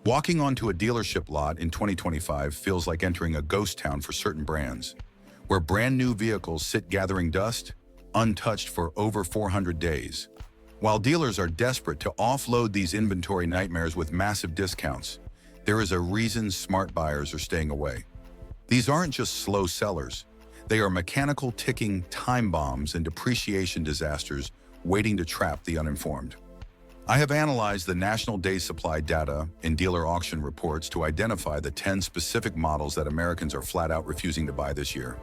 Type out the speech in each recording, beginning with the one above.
Walking onto a dealership lot in 2025 feels like entering a ghost town for certain brands, where brand new vehicles sit gathering dust, untouched for over 400 days. While dealers are desperate to offload these inventory nightmares with massive discounts, there is a reason smart buyers are staying away. These aren't just slow sellers. They are mechanical ticking time bombs and depreciation disasters waiting to trap the uninformed. I have analyzed the national days supply data in dealer auction reports to identify the 10 specific models that Americans are flat out refusing to buy this year.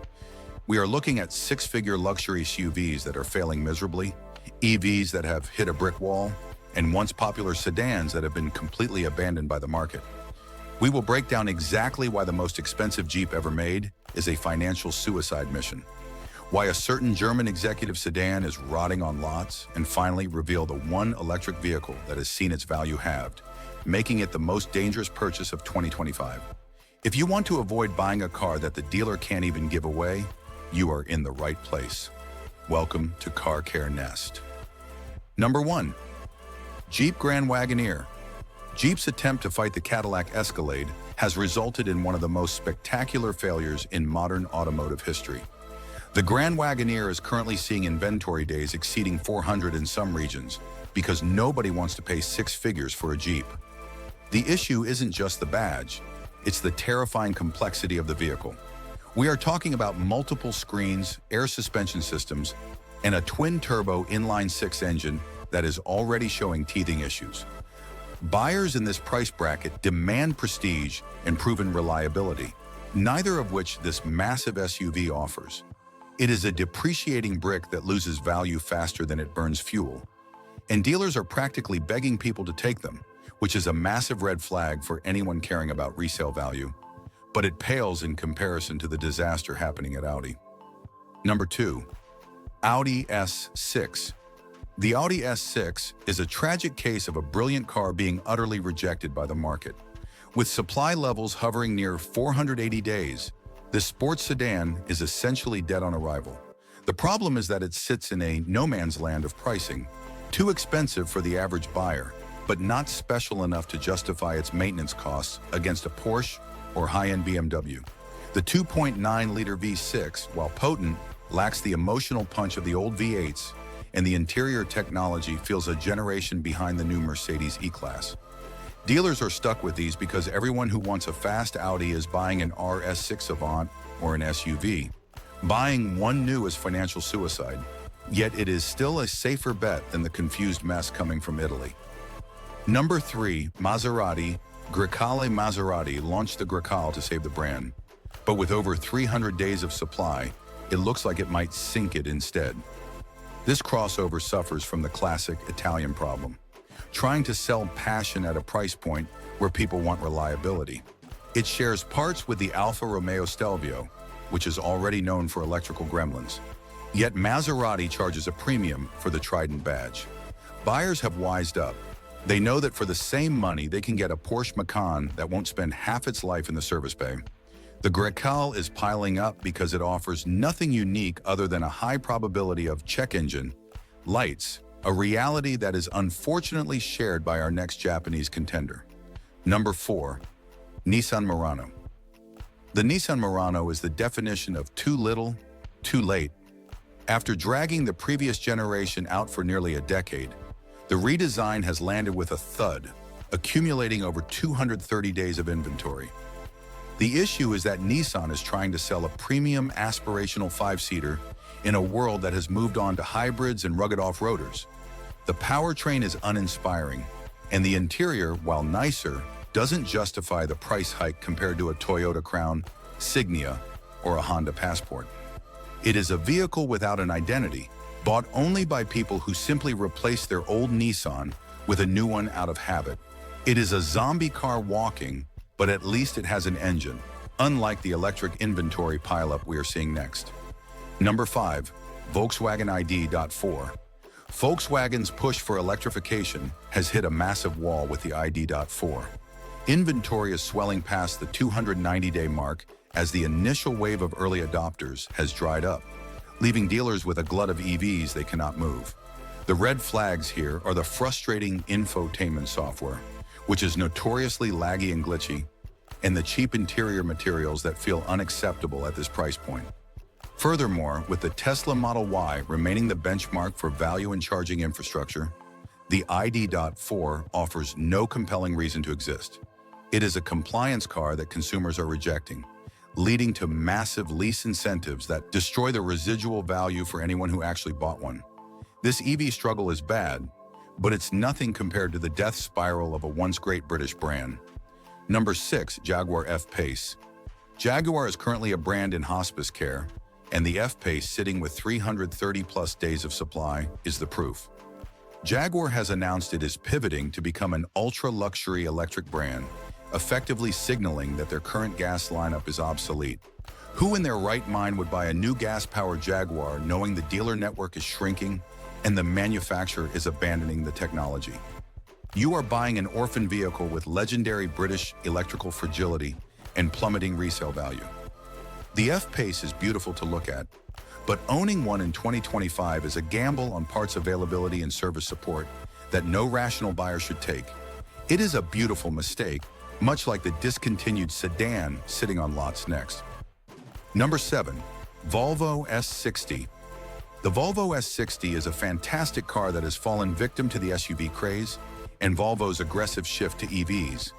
We are looking at six-figure luxury SUVs that are failing miserably, EVs that have hit a brick wall, and once popular sedans that have been completely abandoned by the market. We will break down exactly why the most expensive Jeep ever made is a financial suicide mission, why a certain German executive sedan is rotting on lots, and finally reveal the one electric vehicle that has seen its value halved, making it the most dangerous purchase of 2025. If you want to avoid buying a car that the dealer can't even give away, you are in the right place. Welcome to Car Care Nest. Number 1. Jeep Grand Wagoneer. Jeep's attempt to fight the Cadillac Escalade has resulted in one of the most spectacular failures in modern automotive history. The Grand Wagoneer is currently seeing inventory days exceeding 400 in some regions because nobody wants to pay six figures for a Jeep. The issue isn't just the badge, it's the terrifying complexity of the vehicle. We are talking about multiple screens, air suspension systems, and a twin-turbo inline-six engine that is already showing teething issues. Buyers in this price bracket demand prestige and proven reliability, neither of which this massive SUV offers. It is a depreciating brick that loses value faster than it burns fuel, and dealers are practically begging people to take them, which is a massive red flag for anyone caring about resale value, but it pales in comparison to the disaster happening at Audi. Number 2. Audi S6. The Audi S6 is a tragic case of a brilliant car being utterly rejected by the market. With supply levels hovering near 480 days, this sports sedan is essentially dead on arrival. The problem is that it sits in a no-man's land of pricing, too expensive for the average buyer, but not special enough to justify its maintenance costs against a Porsche or high-end BMW. The 2.9-liter V6, while potent, lacks the emotional punch of the old V8s, and the interior technology feels a generation behind the new Mercedes E-Class. Dealers are stuck with these because everyone who wants a fast Audi is buying an RS6 Avant or an SUV. Buying one new is financial suicide, yet it is still a safer bet than the confused mess coming from Italy. Number 3. Maserati. Grecale. Maserati launched the Grecale to save the brand, but with over 300 days of supply, it looks like it might sink it instead. This crossover suffers from the classic Italian problem, trying to sell passion at a price point where people want reliability. It shares parts with the Alfa Romeo Stelvio, which is already known for electrical gremlins. Yet Maserati charges a premium for the Trident badge. Buyers have wised up. They know that for the same money, they can get a Porsche Macan that won't spend half its life in the service bay. The Grecale is piling up because it offers nothing unique other than a high probability of check engine lights, a reality that is unfortunately shared by our next Japanese contender. Number 4. Nissan Murano. The Nissan Murano is the definition of too little, too late. After dragging the previous generation out for nearly a decade, the redesign has landed with a thud, accumulating over 230 days of inventory. The issue is that Nissan is trying to sell a premium aspirational 5-seater in a world that has moved on to hybrids and rugged off-roaders. The powertrain is uninspiring, and the interior, while nicer, doesn't justify the price hike compared to a Toyota Crown, Signia, or a Honda Passport. It is a vehicle without an identity, bought only by people who simply replace their old Nissan with a new one out of habit. It is a zombie car walking, but at least it has an engine, unlike the electric inventory pileup we are seeing next. Number 5. Volkswagen ID.4. Volkswagen's push for electrification has hit a massive wall with the ID.4. Inventory is swelling past the 290-day mark as the initial wave of early adopters has dried up, leaving dealers with a glut of EVs they cannot move. The red flags here are the frustrating infotainment software, which is notoriously laggy and glitchy, and the cheap interior materials that feel unacceptable at this price point. Furthermore, with the Tesla Model Y remaining the benchmark for value in charging infrastructure, the ID.4 offers no compelling reason to exist. It is a compliance car that consumers are rejecting, leading to massive lease incentives that destroy the residual value for anyone who actually bought one. This EV struggle is bad, but it's nothing compared to the death spiral of a once great British brand. Number 6, Jaguar F-Pace. Jaguar is currently a brand in hospice care, and the F-Pace, sitting with 330-plus days of supply, is the proof. Jaguar has announced it is pivoting to become an ultra-luxury electric brand, effectively signaling that their current gas lineup is obsolete. Who in their right mind would buy a new gas-powered Jaguar knowing the dealer network is shrinking and the manufacturer is abandoning the technology? You are buying an orphan vehicle with legendary British electrical fragility and plummeting resale value. The F-Pace is beautiful to look at, but owning one in 2025 is a gamble on parts availability and service support that no rational buyer should take. It is a beautiful mistake, much like the discontinued sedan sitting on lots next. Number 7, Volvo S60. The Volvo S60 is a fantastic car that has fallen victim to the SUV craze and Volvo's aggressive shift to EVs.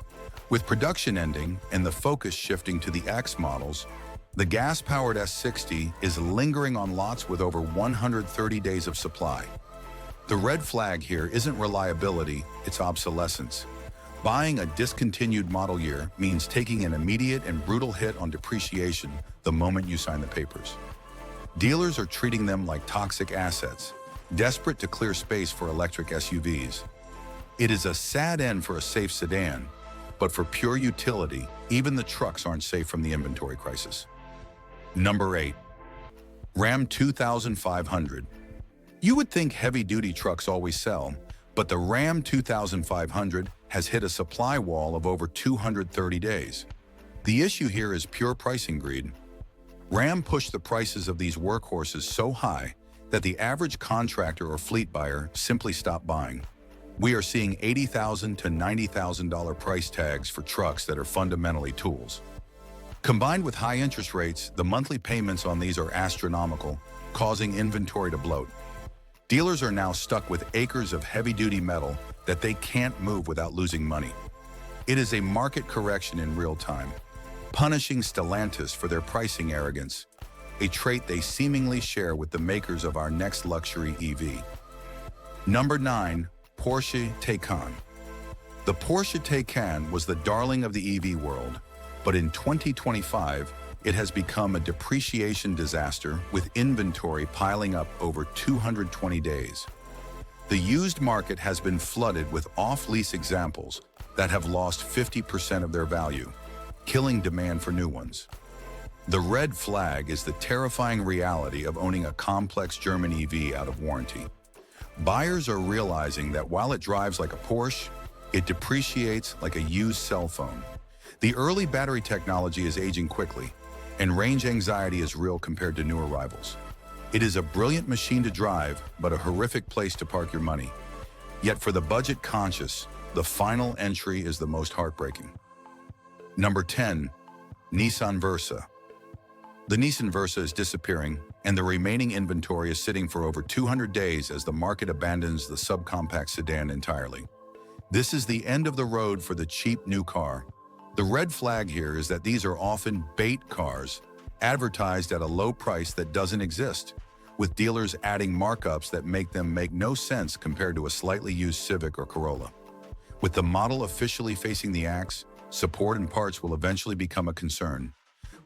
With production ending and the focus shifting to the X models, the gas-powered S60 is lingering on lots with over 130 days of supply. The red flag here isn't reliability, it's obsolescence. Buying a discontinued model year means taking an immediate and brutal hit on depreciation the moment you sign the papers. Dealers are treating them like toxic assets, desperate to clear space for electric SUVs. It is a sad end for a safe sedan, but for pure utility, even the trucks aren't safe from the inventory crisis. Number 8, Ram 2500. You would think heavy-duty trucks always sell, but the Ram 2500 has hit a supply wall of over 230 days. The issue here is pure pricing greed. Ram pushed the prices of these workhorses so high that the average contractor or fleet buyer simply stopped buying. We are seeing $80,000 to $90,000 price tags for trucks that are fundamentally tools. Combined with high interest rates, the monthly payments on these are astronomical, causing inventory to bloat. Dealers are now stuck with acres of heavy-duty metal that they can't move without losing money. It is a market correction in real time, punishing Stellantis for their pricing arrogance, a trait they seemingly share with the makers of our next luxury EV. Number 9, Porsche Taycan. The Porsche Taycan was the darling of the EV world, but in 2025, it has become a depreciation disaster with inventory piling up over 220 days. The used market has been flooded with off-lease examples that have lost 50% of their value, killing demand for new ones. The red flag is the terrifying reality of owning a complex German EV out of warranty. Buyers are realizing that while it drives like a Porsche, it depreciates like a used cell phone. The early battery technology is aging quickly, and range anxiety is real compared to newer rivals. It is a brilliant machine to drive, but a horrific place to park your money. Yet for the budget conscious, the final entry is the most heartbreaking. Number 10, Nissan Versa. The Nissan Versa is disappearing, and the remaining inventory is sitting for over 200 days as the market abandons the subcompact sedan entirely. This is the end of the road for the cheap new car. The red flag here is that these are often bait cars, advertised at a low price that doesn't exist, with dealers adding markups that make them make no sense compared to a slightly used Civic or Corolla. With the model officially facing the axe, support and parts will eventually become a concern.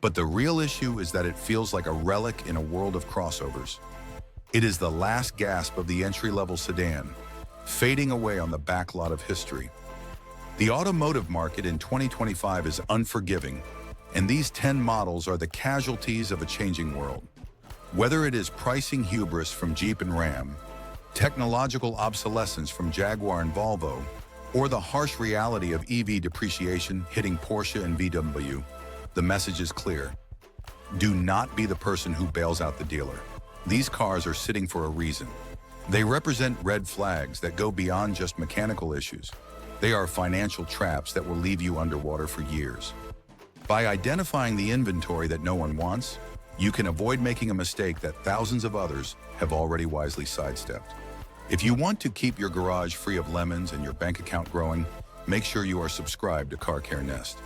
But the real issue is that it feels like a relic in a world of crossovers. It is the last gasp of the entry-level sedan, fading away on the backlot of history. The automotive market in 2025 is unforgiving, and these 10 models are the casualties of a changing world. Whether it is pricing hubris from Jeep and Ram, technological obsolescence from Jaguar and Volvo, or the harsh reality of EV depreciation hitting Porsche and VW, the message is clear. Do not be the person who bails out the dealer. These cars are sitting for a reason. They represent red flags that go beyond just mechanical issues. They are financial traps that will leave you underwater for years. By identifying the inventory that no one wants, you can avoid making a mistake that thousands of others have already wisely sidestepped. If you want to keep your garage free of lemons and your bank account growing, make sure you are subscribed to Car Care Nest.